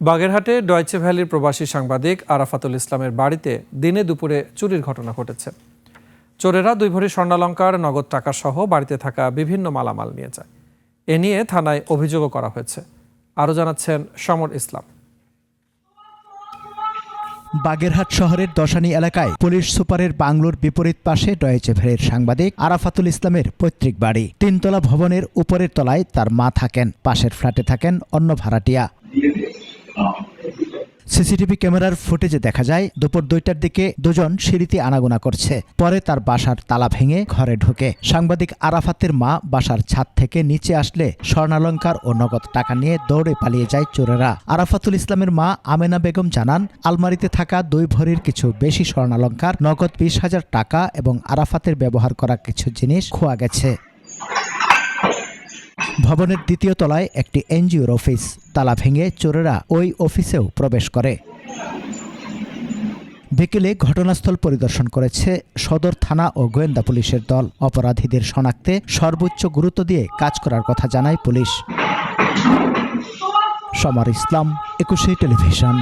বাগেরহাটে ডয়েচে ভ্যালির প্রবাসী সাংবাদিক আরাফাতুল ইসলামের বাড়িতে দিনে দুপুরে চুরির ঘটনা ঘটেছে। চোরেরা 2 ভরি স্বর্ণালংকার, নগদ টাকা সহ বাড়িতে থাকা বিভিন্ন মালামাল নিয়ে যায়। এ নিয়ে থানায় অভিযোগও করা হয়েছে। আরও জানাচ্ছেন সমর ইসলাম। বাগেরহাট শহরের দশানী এলাকায় পুলিশ সুপারের বাংলোর বিপরীত পাশে ডয়েচে ভ্যালির সাংবাদিক আরাফাতুল ইসলামের পৈতৃক বাড়ি। 3 তলা ভবনের উপরের তলায় তার মা থাকেন, পাশের ফ্ল্যাটে থাকেন অন্য ভাড়াটিয়া। সিসিটিভি ক্যামেরার ফুটেজে দেখা যায় দুপুর 2টার দিকে দুজন সিঁড়িতে আনাগোনা করছে। পরে তার বাসার তালা ভেঙে ঘরে ঢোকে। সাংবাদিক আরাফাতের মা বাসার ছাদ থেকে নিচে আসলে স্বর্ণালংকার ও নগদ টাকা নিয়ে দৌড়ে পালিয়ে যায় চোরেরা। আরাফাতুল ইসলামের মা আমেনা বেগম জানান, আলমারিতে থাকা 2 ভরির কিছু বেশি স্বর্ণালংকার, নগদ 20,000 টাকা এবং আরাফাতের ব্যবহার করা কিছু জিনিস খোয়া গেছে। ভবনের 2য় তলায় একটি এনজিওর অফিস। তালা ভেঙে চোরেরা ওই অফিসেও প্রবেশ করে। বিকেলে ঘটনাস্থল পরিদর্শন করেছে সদর থানা ও গোয়েন্দা পুলিশের দল। অপরাধীদের শনাক্তে সর্বোচ্চ গুরুত্ব দিয়ে কাজ করার কথা জানায় পুলিশ। সমর ইসলাম, 21 টেলিভিশন।